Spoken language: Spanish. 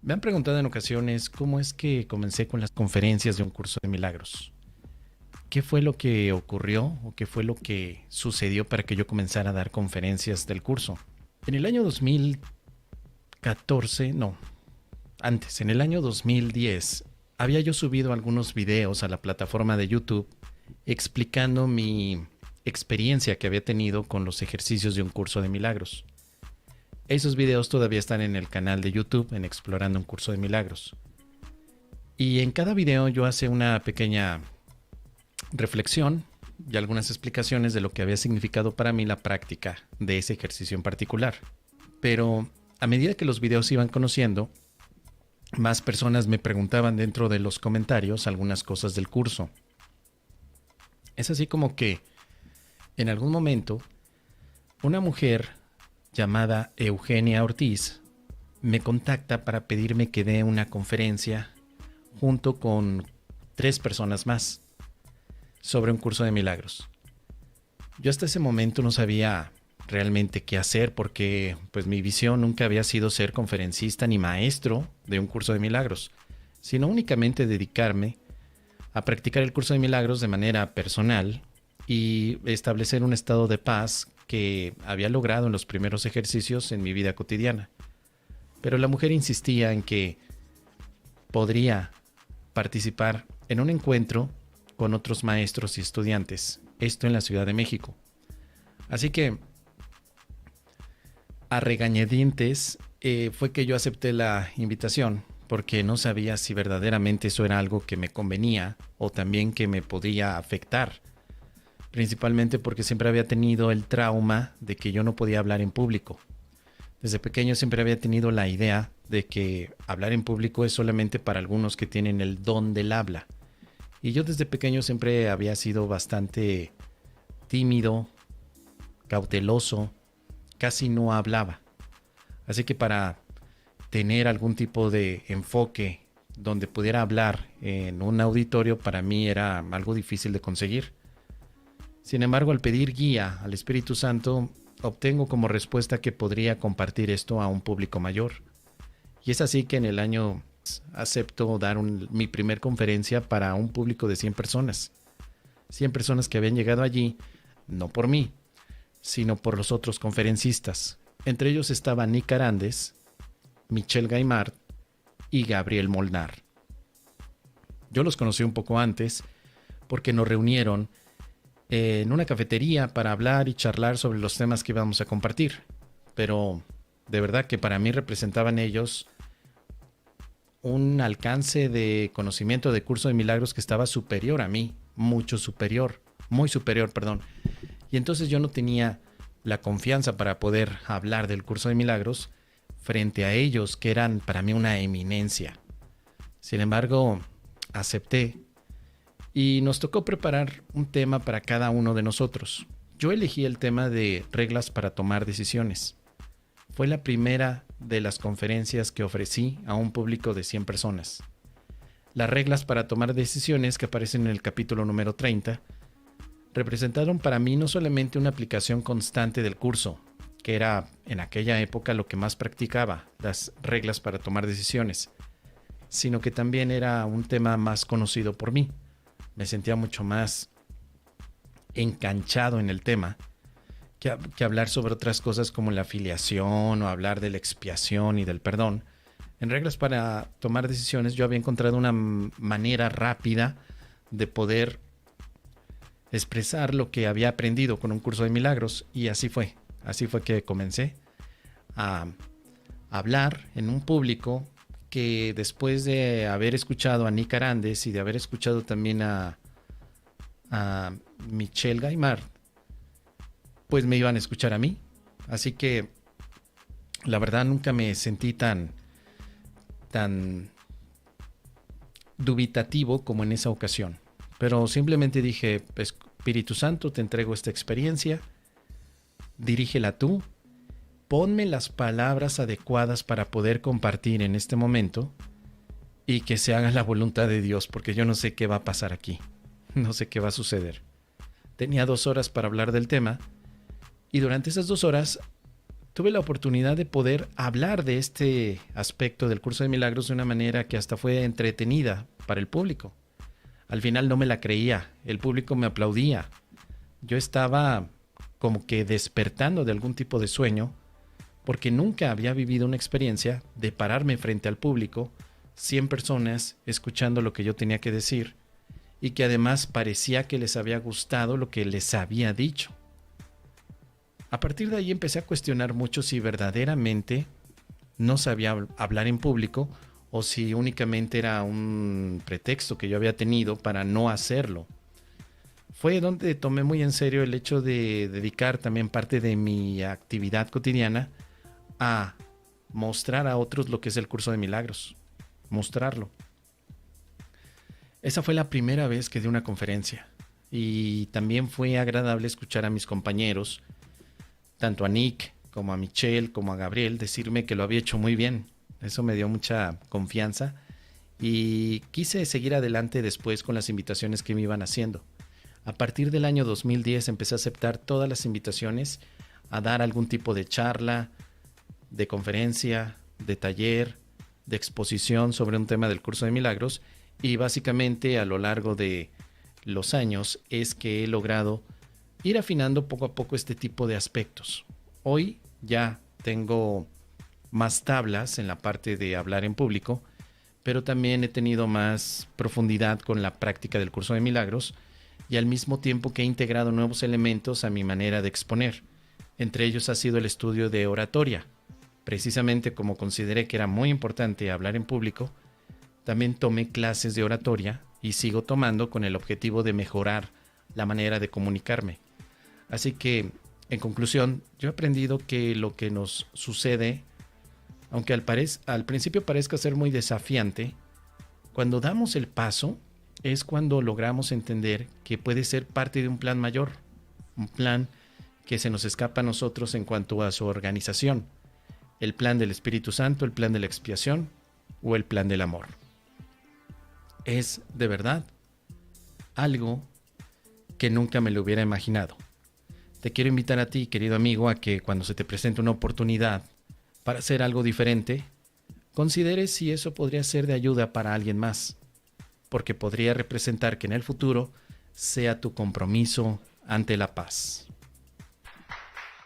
Me han preguntado en ocasiones cómo es que comencé con las conferencias de un curso de milagros. ¿Qué fue lo que ocurrió o qué fue lo que sucedió para que yo comenzara a dar conferencias del curso? En el año 2014, no, antes, en el año 2010, había yo subido algunos videos a la plataforma de YouTube explicando mi experiencia que había tenido con los ejercicios de un curso de milagros. Esos videos todavía están en el canal de YouTube en Explorando un curso de milagros. Y en cada video yo hacía una pequeña reflexión y algunas explicaciones de lo que había significado para mí la práctica de ese ejercicio en particular. Pero a medida que los videos se iban conociendo, más personas me preguntaban dentro de los comentarios algunas cosas del curso. Es así como que en algún momento una mujer llamada Eugenia Ortiz me contacta para pedirme que dé una conferencia junto con 3 personas más sobre un curso de milagros. Yo hasta ese momento no sabía realmente qué hacer porque pues mi visión nunca había sido ser conferencista ni maestro de un curso de milagros, sino únicamente dedicarme a practicar el curso de milagros de manera personal y establecer un estado de paz que había logrado en los primeros ejercicios en mi vida cotidiana. Pero la mujer insistía en que podría participar en un encuentro con otros maestros y estudiantes, esto en la Ciudad de México. Así que a regañadientes fue que yo acepté la invitación porque no sabía si verdaderamente eso era algo que me convenía o también que me podría afectar, principalmente porque siempre había tenido el trauma de que yo no podía hablar en público. Desde pequeño siempre había tenido la idea de que hablar en público es solamente para algunos que tienen el don del habla. Y yo desde pequeño siempre había sido bastante tímido, cauteloso, casi no hablaba. Así que para tener algún tipo de enfoque donde pudiera hablar en un auditorio para mí era algo difícil de conseguir. Sin embargo, al pedir guía al Espíritu Santo, obtengo como respuesta que podría compartir esto a un público mayor. Y es así que en el año acepto dar mi primer conferencia para un público de 100 personas. 100 personas que habían llegado allí, no por mí, sino por los otros conferencistas. Entre ellos estaban Nick Arandes, Michelle Gaimard y Gabriel Molnar. Yo los conocí un poco antes porque nos reunieron en una cafetería para hablar y charlar sobre los temas que íbamos a compartir. Pero de verdad que para mí representaban ellos un alcance de conocimiento de curso de milagros que estaba superior a mí, mucho superior, muy superior, perdón. Y entonces yo no tenía la confianza para poder hablar del curso de milagros frente a ellos, que eran para mí una eminencia. Sin embargo, acepté y nos tocó preparar un tema para cada uno de nosotros. Yo elegí el tema de reglas para tomar decisiones. Fue la primera de las conferencias que ofrecí a un público de 100 personas. Las reglas para tomar decisiones que aparecen en el capítulo número 30 representaron para mí no solamente una aplicación constante del curso, que era en aquella época lo que más practicaba, las reglas para tomar decisiones, sino que también era un tema más conocido por mí. Me sentía mucho más enganchado en el tema que hablar sobre otras cosas como la afiliación o hablar de la expiación y del perdón. En reglas para tomar decisiones yo había encontrado una manera rápida de poder expresar lo que había aprendido con un curso de milagros y así fue que comencé a hablar en un público que después de haber escuchado a Nick Arandes y de haber escuchado también a Michelle Gaimard, pues me iban a escuchar a mí. Así que la verdad nunca me sentí tan dubitativo como en esa ocasión. Pero simplemente dije, Espíritu Santo, te entrego esta experiencia, dirígela tú, ponme las palabras adecuadas para poder compartir en este momento y que se haga la voluntad de Dios, porque yo no sé qué va a pasar aquí, no sé qué va a suceder. Tenía 2 horas para hablar del tema y durante esas 2 horas tuve la oportunidad de poder hablar de este aspecto del curso de milagros de una manera que hasta fue entretenida para el público. Al final no me la creía, el público me aplaudía. Yo estaba como que despertando de algún tipo de sueño porque nunca había vivido una experiencia de pararme frente al público, 100 personas escuchando lo que yo tenía que decir y que además parecía que les había gustado lo que les había dicho. A partir de ahí empecé a cuestionar mucho si verdaderamente no sabía hablar en público o si únicamente era un pretexto que yo había tenido para no hacerlo. Fue donde tomé muy en serio el hecho de dedicar también parte de mi actividad cotidiana a mostrar a otros lo que es el curso de milagros, mostrarlo. Esa fue la primera vez que di una conferencia y también fue agradable escuchar a mis compañeros, tanto a Nick como a Michelle como a Gabriel, decirme que lo había hecho muy bien. Eso me dio mucha confianza y quise seguir adelante después con las invitaciones que me iban haciendo. A partir del año 2010 empecé a aceptar todas las invitaciones a dar algún tipo de charla, de conferencia, de taller, de exposición sobre un tema del curso de milagros, y básicamente a lo largo de los años es que he logrado ir afinando poco a poco este tipo de aspectos. Hoy ya tengo más tablas en la parte de hablar en público, pero también he tenido más profundidad con la práctica del curso de milagros y al mismo tiempo que he integrado nuevos elementos a mi manera de exponer. Entre ellos ha sido el estudio de oratoria. Precisamente como consideré que era muy importante hablar en público, también tomé clases de oratoria y sigo tomando con el objetivo de mejorar la manera de comunicarme. Así que, en conclusión, yo he aprendido que lo que nos sucede, aunque al principio parezca ser muy desafiante, cuando damos el paso es cuando logramos entender que puede ser parte de un plan mayor, un plan que se nos escapa a nosotros en cuanto a su organización, el plan del Espíritu Santo, el plan de la expiación o el plan del amor. Es de verdad algo que nunca me lo hubiera imaginado. Te quiero invitar a ti, querido amigo, a que cuando se te presente una oportunidad para hacer algo diferente, consideres si eso podría ser de ayuda para alguien más, porque podría representar que en el futuro sea tu compromiso ante la paz.